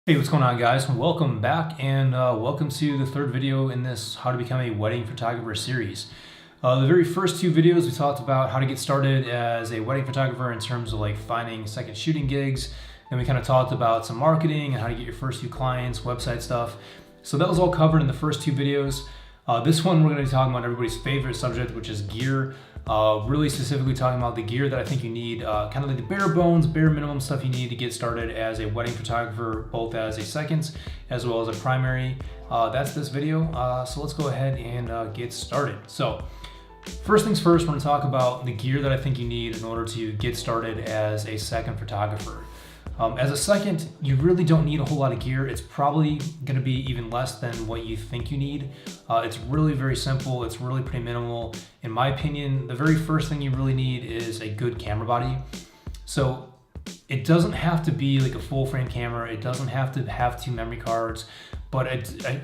Hey, what's going on, guys? Welcome back, and welcome to the third video in this How to Become a Wedding Photographer series. The very first two videos we talked about how to get started as a wedding photographer in terms of like finding second shooting gigs. Then we kind of talked about some marketing and how to get your first few clients, website stuff. So that was all covered in the first two videos. This one we're going to be talking about everybody's favorite subject, which is gear. Really specifically talking about the gear that I think you need, kind of like the bare bones, bare minimum stuff you need to get started as a wedding photographer, both as a second as well as a primary. That's this video. So let's go ahead and get started. So first things first, we're going to talk about the gear that I think you need in order to get started as a second photographer. As a second, you really don't need a whole lot of gear. It's probably going to be even less than what you think you need. It's really very simple. It's really pretty minimal. In my opinion, the very first thing you really need is a good camera body. So it doesn't have to be like a full frame camera. It doesn't have to have two memory cards, but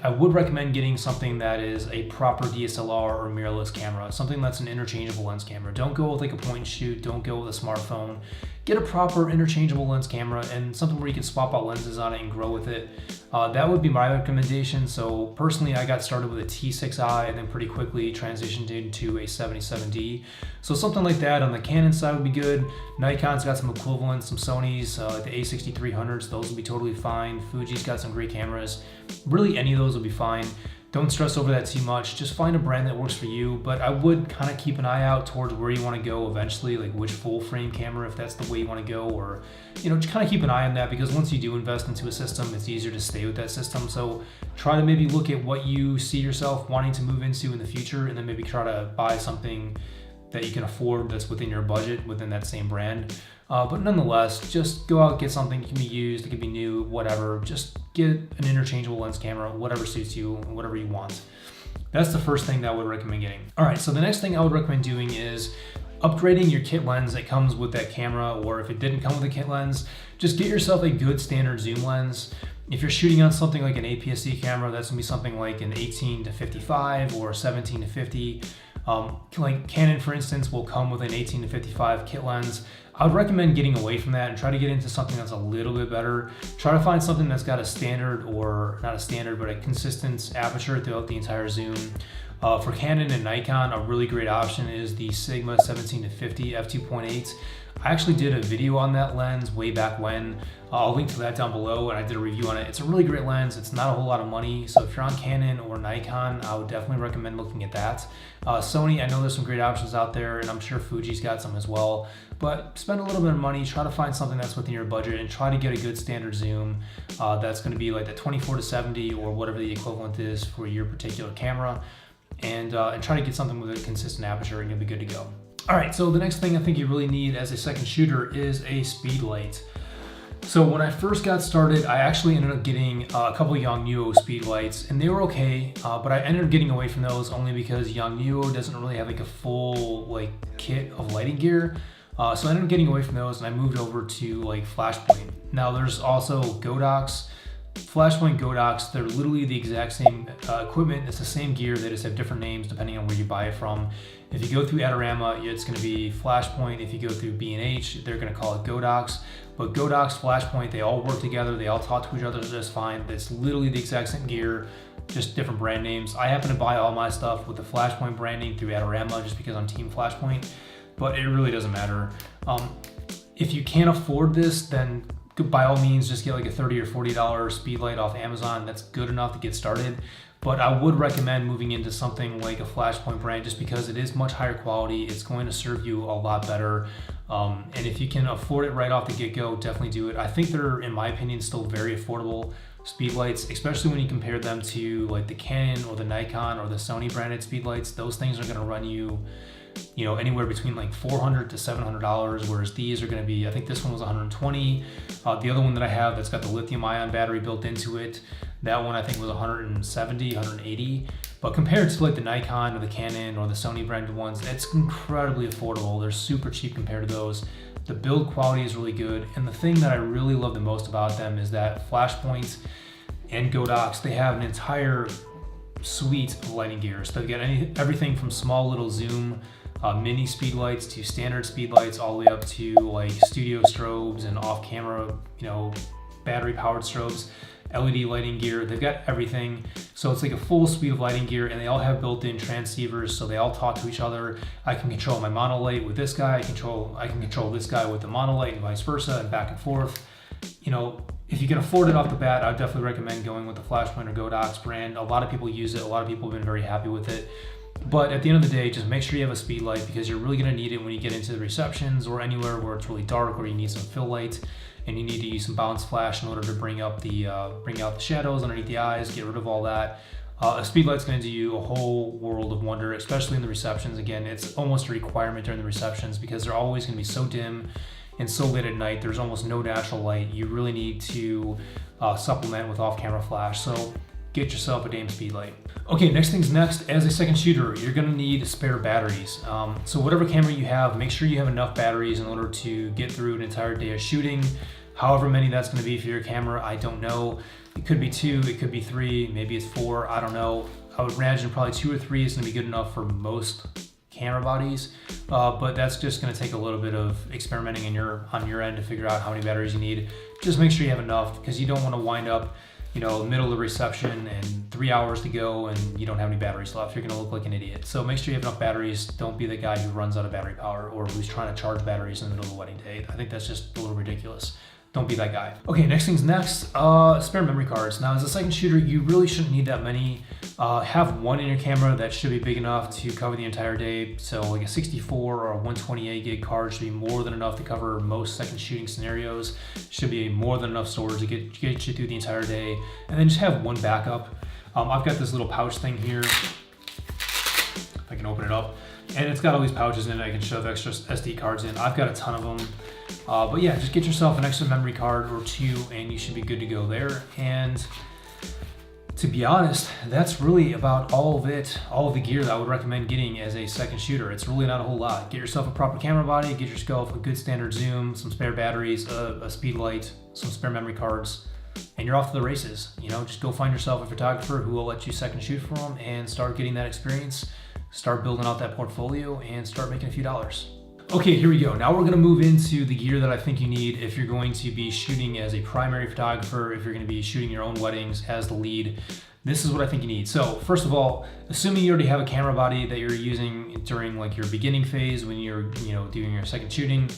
I would recommend getting something that is a proper DSLR or mirrorless camera, something that's an interchangeable lens camera. Don't go with like a point and shoot. Don't go with a smartphone. Get a proper interchangeable lens camera and something where you can swap out lenses on it and grow with it. That would be my recommendation. So personally, I got started with a T6i and then pretty quickly transitioned into a 77D. So something like that on the Canon side would be good. Nikon's got some equivalents, some Sony's, like the A6300s, those would be totally fine. Fuji's got some great cameras. Really, any of those will be fine. Don't stress over that too much. Just find a brand that works for you, but I would kind of keep an eye out towards where you want to go eventually, like which full frame camera, if that's the way you want to go, or, just kind of keep an eye on that, because once you do invest into a system, it's easier to stay with that system. So try to maybe look at what you see yourself wanting to move into in the future, and then maybe try to buy something that you can afford that's within your budget within that same brand. But nonetheless, just go out, get something. It can be used, it can be new, whatever. Just get an interchangeable lens camera, whatever suits you, whatever you want. That's the first thing that I would recommend getting. All right, so the next thing I would recommend doing is upgrading your kit lens that comes with that camera, or if it didn't come with a kit lens, just get yourself a good standard zoom lens. If you're shooting on something like an APS-C camera, that's gonna be something like an 18 to 55 or 17 to 50. Like Canon, for instance, will come with an 18 to 55 kit lens. I would recommend getting away from that and try to get into something that's a little bit better. Try to find something that's got a standard, or not a standard, but a consistent aperture throughout the entire zoom. For Canon and Nikon, a really great option is the Sigma 17 to 50 f2.8. I actually did a video on that lens way back when. I'll link to that down below, and I did a review on it. It's a really great lens. It's not a whole lot of money, so if you're on Canon or Nikon, I would definitely recommend looking at that. Sony, I know there's some great options out there, and I'm sure Fuji's got some as well, but spend a little bit of money, try to find something that's within your budget, and try to get a good standard zoom that's going to be like the 24 to 70 or whatever the equivalent is for your particular camera, and try to get something with a consistent aperture, and you'll be good to go. All right, so the next thing I think you really need as a second shooter is a speed light. So when I first got started, I actually ended up getting a couple of Yongnuo speed lights, and they were okay, but I ended up getting away from those only because Yongnuo doesn't really have like a full like kit of lighting gear. So I ended up getting away from those, and I moved over to like Flashpoint. Now there's also Godox. Flashpoint, Godox, they're literally the exact same equipment. It's the same gear. They just have different names depending on where you buy it from. If you go through Adorama, it's going to be Flashpoint. If you go through B&H, they're going to call it Godox. But Godox, Flashpoint, they all work together. They all talk to each other just fine. It's literally the exact same gear, just different brand names. I happen to buy all my stuff with the Flashpoint branding through Adorama just because I'm Team Flashpoint, but it really doesn't matter. If you can't afford this, then by all means, just get like a $30 or $40 speed light off Amazon. That's good enough to get started. But I would recommend moving into something like a Flashpoint brand just because it is much higher quality. It's going to serve you a lot better. And if you can afford it right off the get-go, definitely do it. I think they're, in my opinion, still very affordable speed lights, especially when you compare them to like the Canon or the Nikon or the Sony branded speed lights. Those things are going to run you, anywhere between like $400 to $700, whereas these are going to be, I think this one was $120. The other one that I have that's got the lithium ion battery built into it, that one I think was $170, $180. But compared to like the Nikon or the Canon or the Sony branded ones, it's incredibly affordable. They're super cheap compared to those. The build quality is really good. And the thing that I really love the most about them is that Flashpoint and Godox, they have an entire suite of lighting gear. So they've got everything from small little zoom mini speed lights to standard speed lights, all the way up to like studio strobes and off camera, battery powered strobes, LED lighting gear. They've got everything. So it's like a full suite of lighting gear, and they all have built-in transceivers, so they all talk to each other. I can control my monolight with this guy. I can control this guy with the monolight, and vice versa, and back and forth. You know, if you can afford it off the bat, I would definitely recommend going with the Flashpoint or Godox brand. A lot of people use it. A lot of people have been very happy with it. But at the end of the day, just make sure you have a speed light, because you're really going to need it when you get into the receptions or anywhere where it's really dark, or you need some fill light and you need to use some bounce flash in order to bring out the shadows underneath the eyes, get rid of all that. A speed light's going to do you a whole world of wonder, especially in the receptions. Again, it's almost a requirement during the receptions because they're always going to be so dim and so late at night. There's almost no natural light. You really need to supplement with off-camera flash. So get yourself a damn speed light. Okay, next thing's next. As a second shooter, you're gonna need spare batteries. So whatever camera you have, make sure you have enough batteries in order to get through an entire day of shooting. However many that's gonna be for your camera, I don't know. It could be 2, it could be 3, maybe it's 4, I don't know. I would imagine probably 2 or 3 is gonna be good enough for most camera bodies, but that's just gonna take a little bit of experimenting on your end to figure out how many batteries you need. Just make sure you have enough, because you don't wanna wind up, you know, middle of the reception and 3 hours to go and you don't have any batteries left. You're gonna look like an idiot. So make sure you have enough batteries. Don't be the guy who runs out of battery power or who's trying to charge batteries in the middle of the wedding day. I think that's just a little ridiculous. Don't be that guy. Okay, next thing's next, spare memory cards. Now, as a second shooter, you really shouldn't need that many. Have one in your camera that should be big enough to cover the entire day. So like a 64 or a 128 gig card should be more than enough to cover most second shooting scenarios. Should be more than enough storage to get you through the entire day. And then just have one backup. I've got this little pouch thing here. If I can open it up. And it's got all these pouches in it. I can shove extra SD cards in. I've got a ton of them. But yeah, just get yourself an extra memory card or 2 and you should be good to go there. And to be honest, that's really about all of it, all of the gear that I would recommend getting as a second shooter. It's really not a whole lot. Get yourself a proper camera body, get yourself a good standard zoom, some spare batteries, a speed light, some spare memory cards, and you're off to the races. You know, just go find yourself a photographer who will let you second shoot for them and start getting that experience, start building out that portfolio, and start making a few dollars. Okay, here we go. Now we're gonna move into the gear that I think you need if you're going to be shooting as a primary photographer, if you're gonna be shooting your own weddings as the lead. This is what I think you need. So first of all, assuming you already have a camera body that you're using during like your beginning phase when you're doing your second shooting,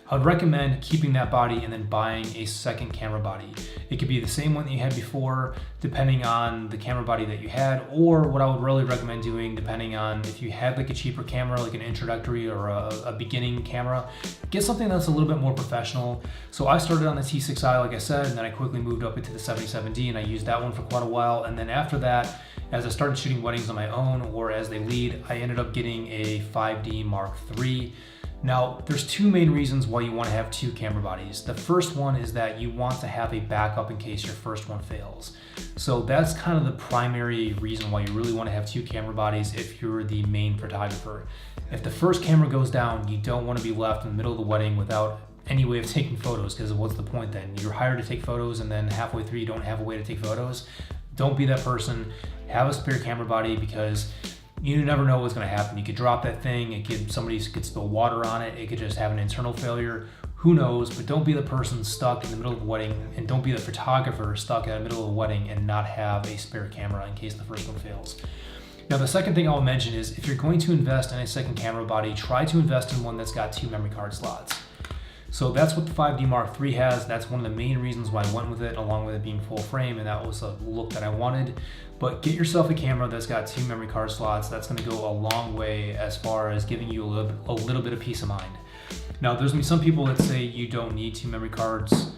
I would recommend keeping that body and then buying a second camera body. It could be the same one that you had before, depending on the camera body that you had, or what I would really recommend doing, depending on if you had like a cheaper camera, like an introductory or a beginning camera, get something that's a little bit more professional. So I started on the T6i, like I said, and then I quickly moved up into the 77D, and I used that one for quite a while. And then after that, as I started shooting weddings on my own or as they lead, I ended up getting a 5D Mark III. Now, there's 2 main reasons why you want to have 2 camera bodies. The first one is that you want to have a backup in case your first one fails. So that's kind of the primary reason why you really want to have 2 camera bodies if you're the main photographer. If the first camera goes down, you don't want to be left in the middle of the wedding without any way of taking photos, because what's the point then? You're hired to take photos and then halfway through you don't have a way to take photos. Don't be that person. Have a spare camera body, because you never know what's going to happen. You could drop that thing, somebody could spill water on it, it could just have an internal failure. Who knows? But don't be the person stuck in the middle of the wedding, and don't be the photographer stuck in the middle of the wedding and not have a spare camera in case the first one fails. Now, the second thing I'll mention is if you're going to invest in a second camera body, try to invest in one that's got 2 memory card slots. So that's what the 5D Mark III has. That's one of the main reasons why I went with it, along with it being full frame, and that was a look that I wanted. But get yourself a camera that's got 2 memory card slots. That's gonna go a long way as far as giving you a little bit of peace of mind. Now, there's gonna be some people that say you don't need 2 memory cards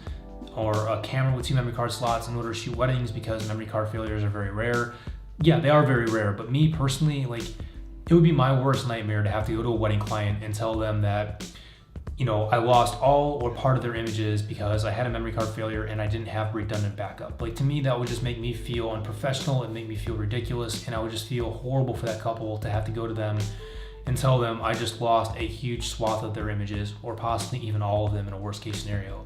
or a camera with 2 memory card slots in order to shoot weddings because memory card failures are very rare. Yeah, they are very rare, but me personally, like, it would be my worst nightmare to have to go to a wedding client and tell them that, you know, I lost all or part of their images because I had a memory card failure and I didn't have redundant backup. Like, to me, that would just make me feel unprofessional and make me feel ridiculous, and I would just feel horrible for that couple to have to go to them and tell them I just lost a huge swath of their images, or possibly even all of them in a worst case scenario.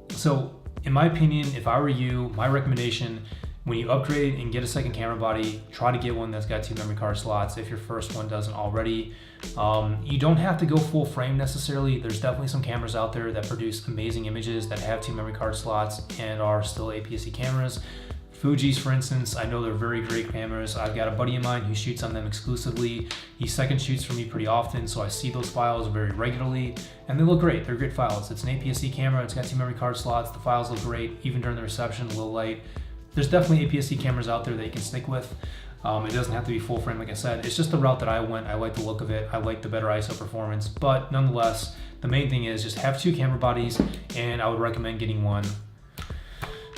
So in my opinion, if I were you, my recommendation When you upgrade and get a second camera body, try to get one that's got 2 memory card slots if your first one doesn't already. You don't have to go full frame necessarily. There's definitely some cameras out there that produce amazing images that have 2 memory card slots and are still APS-C cameras. Fuji's, for instance, I know they're very great cameras. I've got a buddy of mine who shoots on them exclusively. He second shoots for me pretty often, so I see those files very regularly, and they look great. They're great files. It's an APS-C camera. It's got 2 memory card slots. The files look great, even during the reception, low light. There's definitely APS-C cameras out there that you can stick with. It doesn't have to be full frame, like I said. It's just the route that I went. I like the look of it. I like the better ISO performance, but nonetheless, the main thing is just have 2 camera bodies, and I would recommend getting one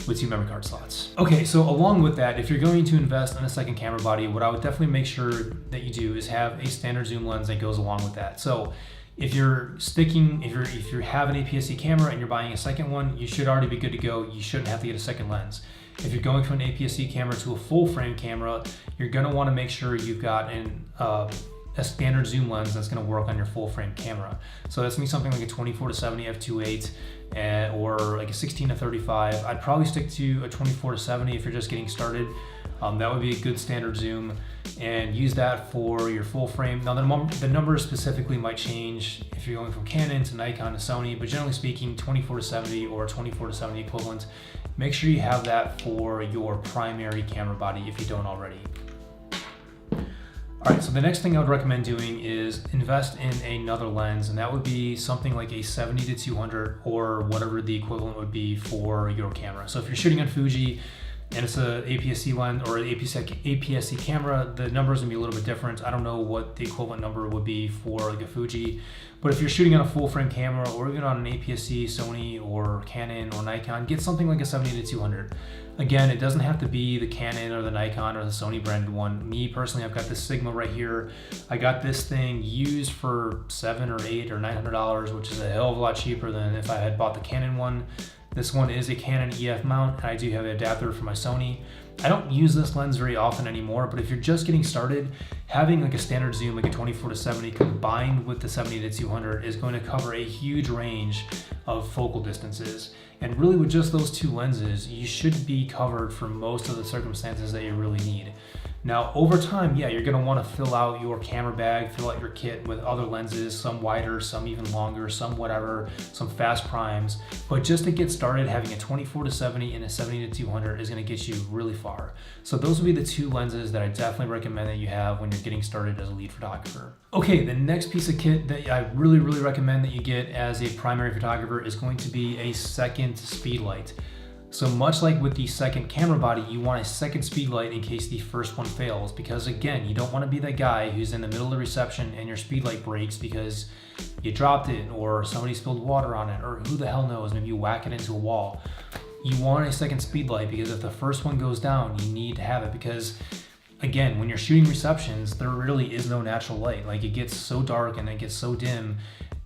with 2 memory card slots. Okay, so along with that, if you're going to invest in a second camera body, what I would definitely make sure that you do is have a standard zoom lens that goes along with that. So if you're if you have an APS-C camera and you're buying a second one, you should already be good to go. You shouldn't have to get a second lens. If you're going from an APS-C camera to a full frame camera, you're gonna wanna make sure you've got a standard zoom lens that's going to work on your full frame camera. So that's gonna be something like a 24-70 f2.8 or like a 16-35. I'd probably stick to a 24-70 if you're just getting started. That would be a good standard zoom, and use that for your full frame. Now the numbers specifically might change if you're going from Canon to Nikon to Sony, but generally speaking, 24-70 or 24-70 equivalent. Make sure you have that for your primary camera body if you don't already. All right, so the next thing I would recommend doing is invest in another lens, and that would be something like a 70-200 or whatever the equivalent would be for your camera. So if you're shooting on Fuji and it's an APS-C lens or an APS-C camera, the number is gonna be a little bit different. I don't know what the equivalent number would be for like a Fuji, but if you're shooting on a full frame camera or even on an APS-C, Sony or Canon or Nikon, get something like a 70-200. Again, it doesn't have to be the Canon or the Nikon or the Sony branded one. Me personally, I've got this Sigma right here. I got this thing used for $700 or $800 or $900, which is a hell of a lot cheaper than if I had bought the Canon one. This one is a Canon EF mount, and I do have an adapter for my Sony. I don't use this lens very often anymore, but if you're just getting started, having like a standard zoom, like a 24-70 combined with the 70-200 is going to cover a huge range of focal distances. And really with just those 2 lenses, you should be covered for most of the circumstances that you really need. Now, over time, yeah, you're gonna wanna fill out your camera bag, fill out your kit with other lenses, some wider, some even longer, some whatever, some fast primes. But just to get started, having a 24-70 and a 70-200 is gonna get you really far. So those would be the 2 lenses that I definitely recommend that you have when you're getting started as a lead photographer. Okay, the next piece of kit that I really recommend that you get as a primary photographer is going to be a second speed light. So much like with the second camera body, you want a second speed light in case the first one fails, because again, you don't want to be that guy who's in the middle of the reception and your speed light breaks because you dropped it or somebody spilled water on it or who the hell knows, maybe you whack it into a wall. You want a second speed light because if the first one goes down, you need to have it, because again, when you're shooting receptions, there really is no natural light. Like, it gets so dark and it gets so dim,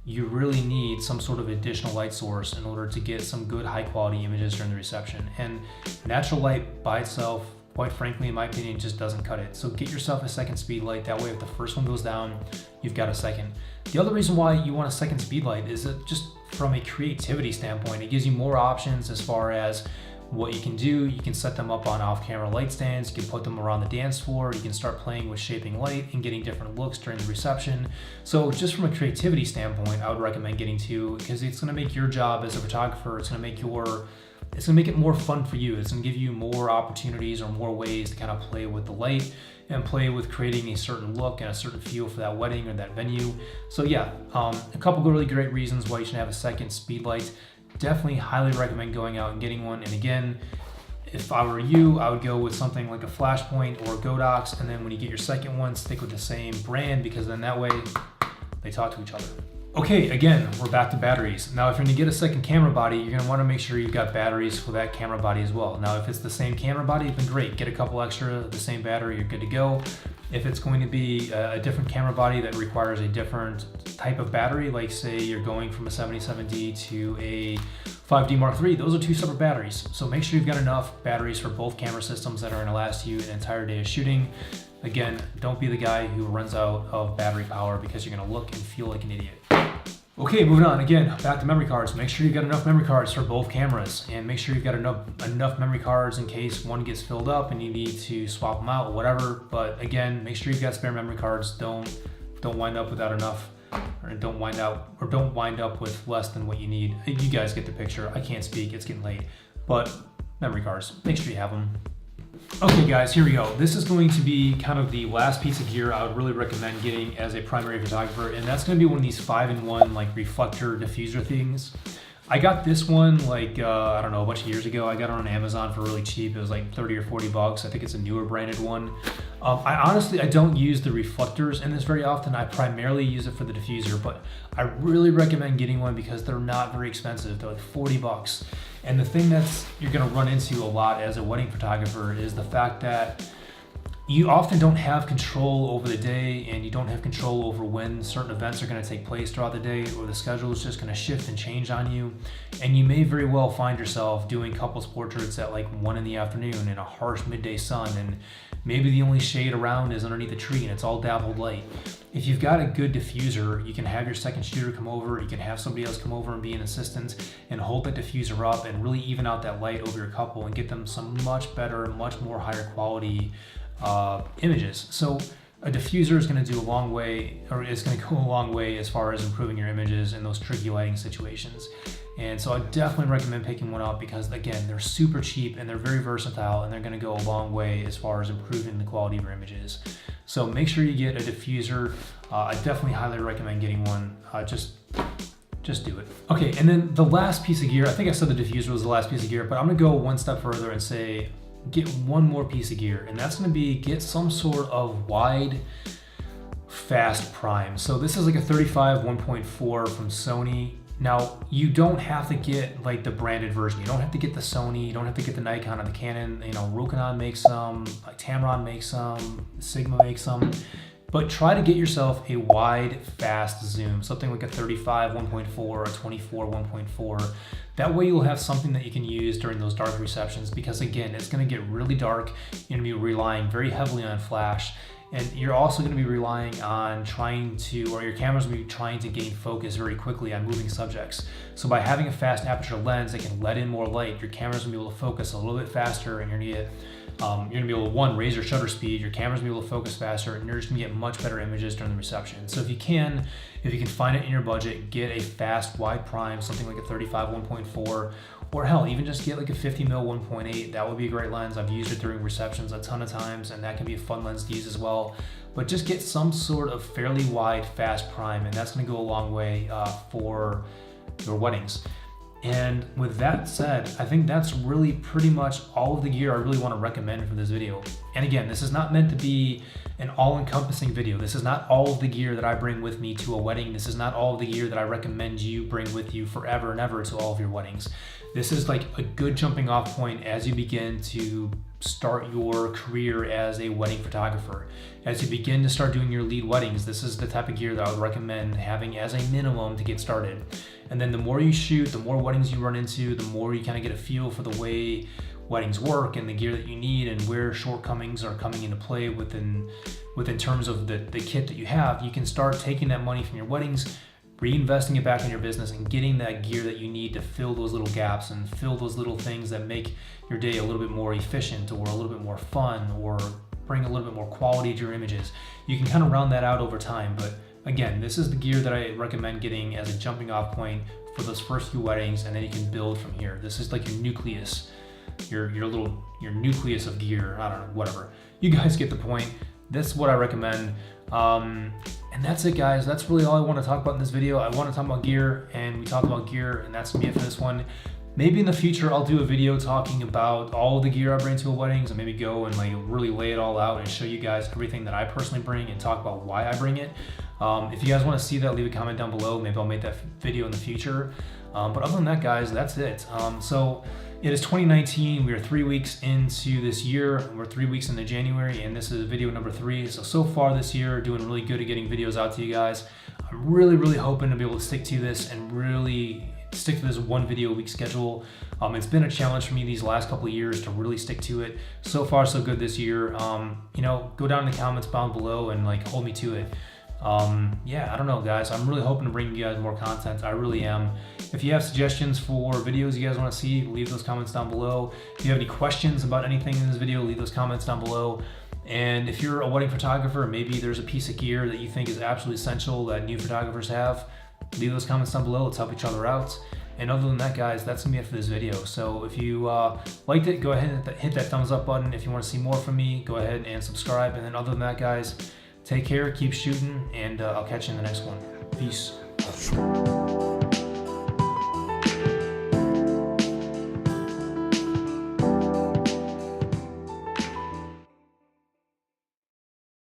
you really need some sort of additional light source in order to get some good high quality images during the reception. And natural light by itself, quite frankly, in my opinion, just doesn't cut it. So get yourself a second speed light. That way, if the first one goes down, you've got a second. The other reason why you want a second speed light is that just from a creativity standpoint, it gives you more options as far as what you can do. You can set them up on off-camera light stands, you can put them around the dance floor, you can start playing with shaping light and getting different looks during the reception. So just from a creativity standpoint, I would recommend getting 2, because it's gonna make your job as a photographer, it's gonna make it more fun for you. It's gonna give you more opportunities or more ways to kind of play with the light and play with creating a certain look and a certain feel for that wedding or that venue. So yeah, a couple of really great reasons why you should have a second speed light. Definitely highly recommend going out and getting one. And again, if I were you, I would go with something like a Flashpoint or Godox, and then when you get your second one, stick with the same brand, because then that way they talk to each other. Okay, again, we're back to batteries. Now, if you're gonna get a second camera body, you're gonna wanna make sure you've got batteries for that camera body as well. Now, if it's the same camera body, then great, get a couple extra, the same battery, you're good to go. If it's going to be a different camera body that requires a different type of battery, like say you're going from a 77D to a 5D Mark III, those are 2 separate batteries. So make sure you've got enough batteries for both camera systems that are gonna last you an entire day of shooting. Again, don't be the guy who runs out of battery power because you're gonna look and feel like an idiot. Okay, moving on. Again, back to memory cards. Make sure you've got enough memory cards for both cameras, and make sure you've got enough memory cards in case one gets filled up and you need to swap them out or whatever. But again, make sure you've got spare memory cards. Don't wind up without enough, or don't wind up with less than what you need. You guys get the picture. I can't speak. It's getting late. But memory cards, make sure you have them. Okay guys, here we go. This is going to be kind of the last piece of gear I would really recommend getting as a primary photographer, and that's going to be one of these 5-in-1 like reflector diffuser things. I got this one like, I don't know, a bunch of years ago. I got it on Amazon for really cheap. It was like 30 or 40 bucks. I think it's a newer branded one. I don't use the reflectors in this very often. I primarily use it for the diffuser, but I really recommend getting one because they're not very expensive. They're like 40 bucks. And the thing you're gonna run into a lot as a wedding photographer is the fact that you often don't have control over the day, and you don't have control over when certain events are going to take place throughout the day, or the schedule is just going to shift and change on you. And you may very well find yourself doing couples portraits at like 1 in the afternoon in a harsh midday sun, and maybe the only shade around is underneath a tree and it's all dappled light. If you've got a good diffuser, you can have your second shooter come over, you can have somebody else come over and be an assistant and hold that diffuser up and really even out that light over your couple and get them some much better, much more higher quality images. So a diffuser is going to do a long way, or is going to go a long way as far as improving your images in those tricky lighting situations. And so I definitely recommend picking one up because again, they're super cheap and they're very versatile, and they're going to go a long way as far as improving the quality of your images. So make sure you get a diffuser. I definitely highly recommend getting one. Just do it. Okay, and then the last piece of gear, I think I said the diffuser was the last piece of gear, but I'm going to go one step further and say get one more piece of gear, and that's going to be get some sort of wide fast prime. So this is like a 35 1.4 from Sony. Now you don't have to get like the branded version. You don't have to get the Sony, you don't have to get the Nikon or the Canon. You know, Rokinon makes some, like Tamron makes some, Sigma makes some. But try to get yourself a wide fast zoom, something like a 35 1.4 or a 24 1.4. That way you'll have something that you can use during those dark receptions, because again, it's going to get really dark. You're going to be relying very heavily on flash, and you're also going to be relying on your camera's going to be trying to gain focus very quickly on moving subjects. So by having a fast aperture lens that can let in more light, your camera's going to be able to focus a little bit faster, and you're going to be able to, raise your shutter speed, your camera's gonna be able to focus faster, and you're just gonna get much better images during the reception. So if you can find it in your budget, get a fast wide prime, something like a 35 1.4, or hell, even just get like a 50mm 1.8. That would be a great lens. I've used it during receptions a ton of times, and that can be a fun lens to use as well. But just get some sort of fairly wide fast prime, and that's gonna go a long way for your weddings. And with that said, I think that's really pretty much all of the gear I really want to recommend for this video. And again, this is not meant to be an all-encompassing video. This is not all of the gear that I bring with me to a wedding. This is not all of the gear that I recommend you bring with you forever and ever to all of your weddings. This is like a good jumping off point as you begin to start your career as a wedding photographer. As you begin to start doing your lead weddings, this is the type of gear that I would recommend having as a minimum to get started. And then the more you shoot, the more weddings you run into, the more you kind of get a feel for the way weddings work and the gear that you need and where shortcomings are coming into play within terms of the kit that you have. You can start taking that money from your weddings, reinvesting it back in your business, and getting that gear that you need to fill those little gaps and fill those little things that make your day a little bit more efficient or a little bit more fun or bring a little bit more quality to your images. You can kind of round that out over time, but again, this is the gear that I recommend getting as a jumping off point for those first few weddings, and then you can build from here. This is like your nucleus, your nucleus of gear. I don't know, whatever. You guys get the point. That's what I recommend. And that's it, guys. That's really all I want to talk about in this video. I want to talk about gear, and we talked about gear, and that's gonna be it for this one. Maybe in the future I'll do a video talking about all of the gear I bring to weddings, and maybe go and like really lay it all out and show you guys everything that I personally bring and talk about why I bring it. If you guys want to see that, leave a comment down below. Maybe I'll make that video in the future. But other than that, guys, that's it. So it is 2019. We are 3 weeks into this year. We're 3 weeks into January, and this is video number 3. So far this year, doing really good at getting videos out to you guys. I'm really hoping to be able to stick to this and really stick to this 1 video a week schedule. It's been a challenge for me these last couple of years to really stick to it. So far, so good this year. You know, go down in the comments down below and like hold me to it. Yeah, I don't know, guys. I'm really hoping to bring you guys more content. I really am. If you have suggestions for videos you guys want to see, leave those comments down below. If you have any questions about anything in this video, leave those comments down below. And if you're a wedding photographer, maybe there's a piece of gear that you think is absolutely essential that new photographers have, leave those comments down below. Let's help each other out. And other than that, guys, that's gonna be it for this video. So if you liked it, go ahead and hit that thumbs up button. If you want to see more from me, go ahead and subscribe. And then other than that, guys, take care, keep shooting, and I'll catch you in the next one. Peace.